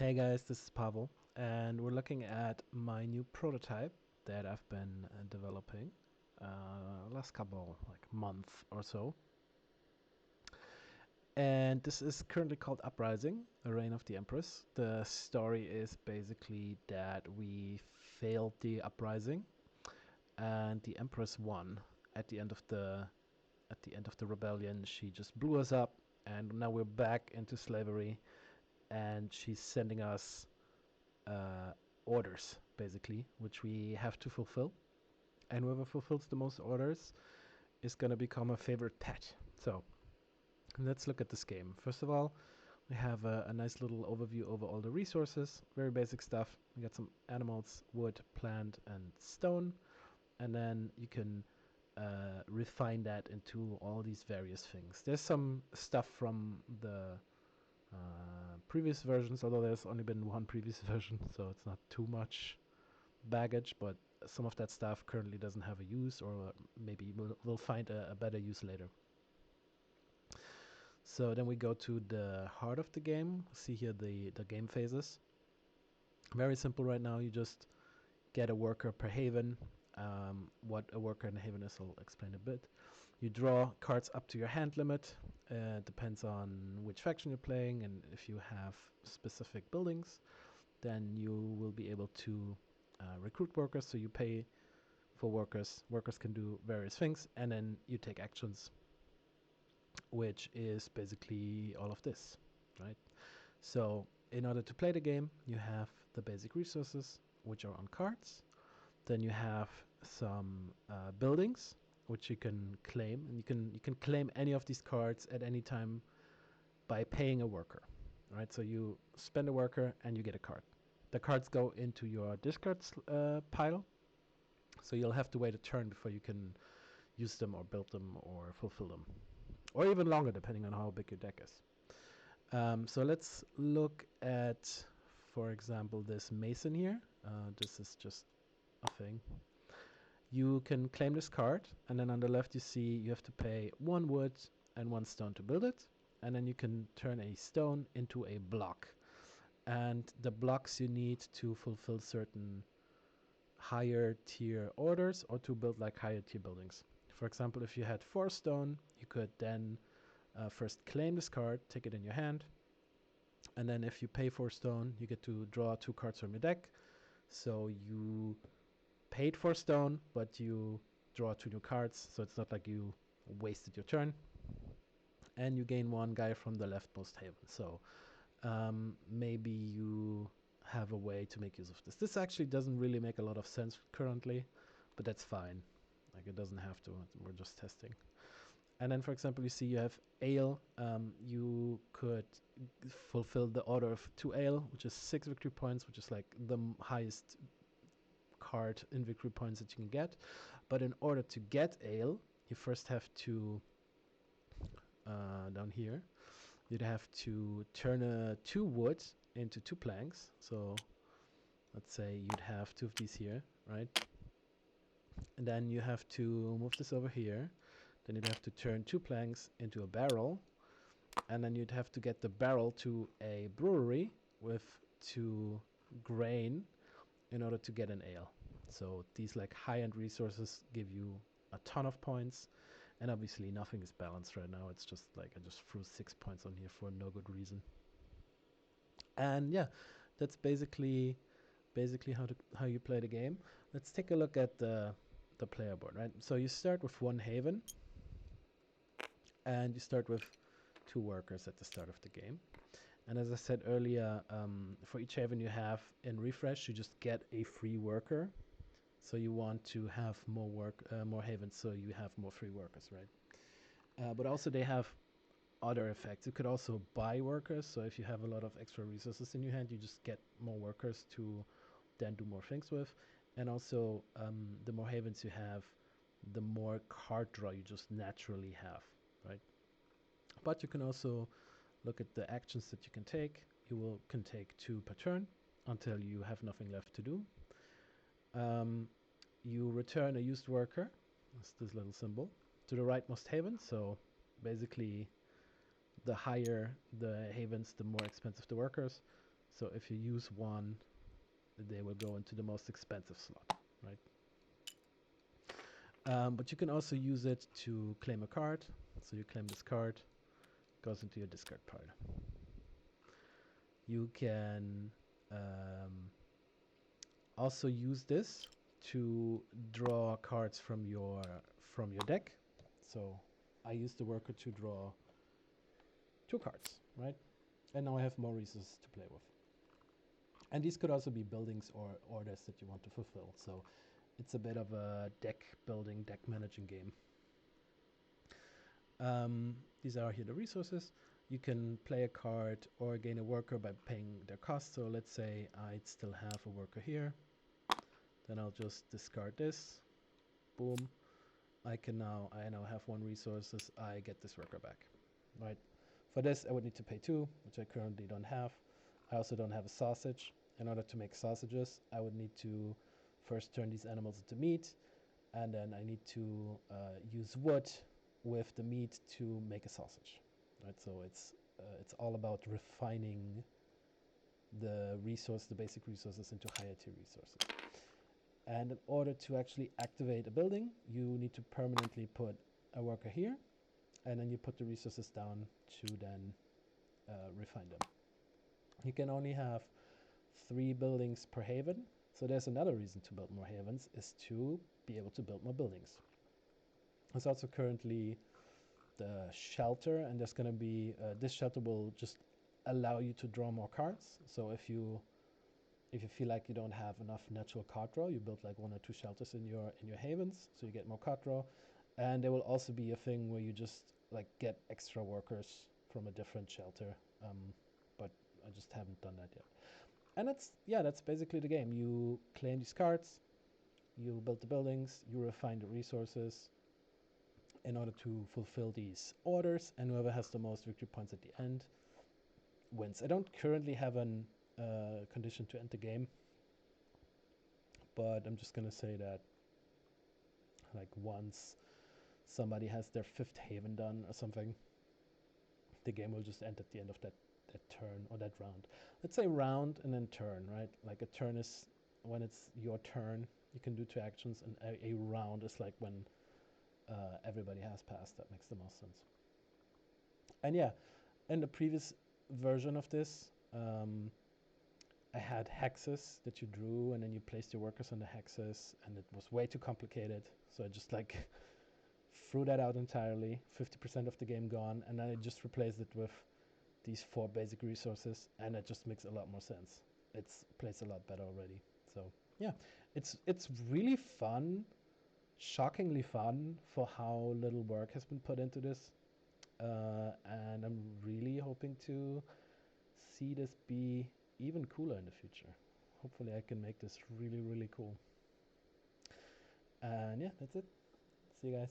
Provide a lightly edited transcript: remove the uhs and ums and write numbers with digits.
Hey guys, this is Pavel, and we're looking at my new prototype that I've been developing last couple month or so. And this is currently called Uprising, the Reign of the Empress. The story is basically that we failed the uprising, and the Empress won at the end of the rebellion. She just blew us up, and now we're back into slavery, and she's sending us uh, orders, basically, which we have to fulfill. And whoever fulfills the most orders is going to become a favorite pet. So let's look at this game. First of all, we have a nice little overview over all the resources, very basic stuff. We got some animals, wood, plant, and stone. And then you can refine that into all these various things. There's some stuff from the previous versions, although there's only been one previous version, so it's not too much baggage, but some of that stuff currently doesn't have a use, or maybe we'll find a better use later. So then we go to the heart of the game. See here the game phases. Very simple right now. You just get a worker per haven. What a worker in a haven is, I'll explain a bit. You draw cards up to your hand limit. Depends on which faction you're playing, and if you have specific buildings, then you will be able to recruit workers. So you pay for workers. Workers can do various things, and then you take actions, which is basically all of this, right? So in order to play the game, you have the basic resources, which are on cards. Then you have some buildings, which you can claim, and you can claim any of these cards at any time by paying a worker, right? So you spend a worker and you get a card. The cards go into your discard pile, so you'll have to wait a turn before you can use them or build them or fulfill them, or even longer depending on how big your deck is. So let's look at, for example, this mason here. This is just a thing. You can claim this card, and then on the left you see you have to pay 1 wood and 1 stone to build it, and then you can turn a stone into a block. And the blocks you need to fulfill certain higher tier orders or to build like higher tier buildings. For example, if you had 4 stone, you could then first claim this card, take it in your hand, and then if you pay 4 stone, you get to draw 2 cards from your deck. So you paid 4 stone, but you draw 2 new cards, so it's not like you wasted your turn. And you gain 1 guy from the leftmost haven. So maybe you have a way to make use of this. This actually doesn't really make a lot of sense currently, but that's fine. Like, it doesn't have to. We're just testing. And then, for example, you see you have ale. You could fulfill the order of 2 ale, which is 6 victory points, which is like the highest card in victory points that you can get. But in order to get ale, you first have to, down here, you'd have to turn 2 wood into 2 planks. So let's say you'd have 2 of these here, right? And then you have to move this over here. Then you'd have to turn 2 planks into a barrel. And then you'd have to get the barrel to a brewery with 2 grain in order to get an ale. So these like high-end resources give you a ton of points, and obviously nothing is balanced right now. It's just like I just threw 6 points on here for no good reason. And yeah, that's basically how you play the game. Let's take a look at the player board, right? So you start with 1 haven, and you start with 2 workers at the start of the game. And as I said earlier, for each haven you have in refresh, you just get a free worker. So you want to have more havens, so you have more free workers, right? But also they have other effects. You could also buy workers. So if you have a lot of extra resources in your hand, you just get more workers to then do more things with. And also, the more havens you have, the more card draw you just naturally have, right? But you can also look at the actions that you can take. Can take 2 per turn until you have nothing left to do. You return a used worker, that's this little symbol, to the rightmost haven. So basically, the higher the havens, the more expensive the workers. So if you use one, they will go into the most expensive slot, right? But you can also use it to claim a card. So you claim this card, goes into your discard pile. You can also use this to draw cards from your deck. So I use the worker to draw 2 cards, right? And now I have more resources to play with. And these could also be buildings or orders that you want to fulfill. So it's a bit of a deck building, deck managing game. These are here the resources. You can play a card or gain a worker by paying their cost. So let's say I'd still have a worker here. Then I'll just discard this. Boom. I now have 1 resources. I get this worker back, right? For this, I would need to pay 2, which I currently don't have. I also don't have a sausage. In order to make sausages, I would need to first turn these animals into meat, and then I need to use wood with the meat to make a sausage, right? So it's all about refining the basic resources into higher tier resources. And in order to actually activate a building, you need to permanently put a worker here, and then you put the resources down to then refine them. You can only have 3 buildings per haven. So there's another reason to build more havens, is to be able to build more buildings. There's also currently the shelter, and there's going to be this shelter will just allow you to draw more cards. So if you feel like you don't have enough natural card draw, you build like 1 or 2 shelters in your havens, so you get more card draw. And there will also be a thing where you just like get extra workers from a different shelter, but I just haven't done that yet. And that's basically the game. You claim these cards, you build the buildings, you refine the resources in order to fulfill these orders, and whoever has the most victory points at the end wins. I don't currently have an condition to end the game, but I'm just gonna say that like once somebody has their 5th haven done or something, the game will just end at the end of that turn or that round. Let's say round and then turn, right? Like a turn is when it's your turn, you can do 2 actions, and a round is like when everybody has passed. That makes the most sense. And yeah, in the previous version of this, I had hexes that you drew, and then you placed your workers on the hexes, and it was way too complicated. So I just like threw that out entirely. 50% of the game gone, and then I just replaced it with these 4 basic resources, and it just makes a lot more sense. It plays a lot better already. So yeah, it's really fun, shockingly fun for how little work has been put into this, and I'm really hoping to see this be even cooler in the future. Hopefully I can make this really, really cool. And yeah, that's it. See you guys.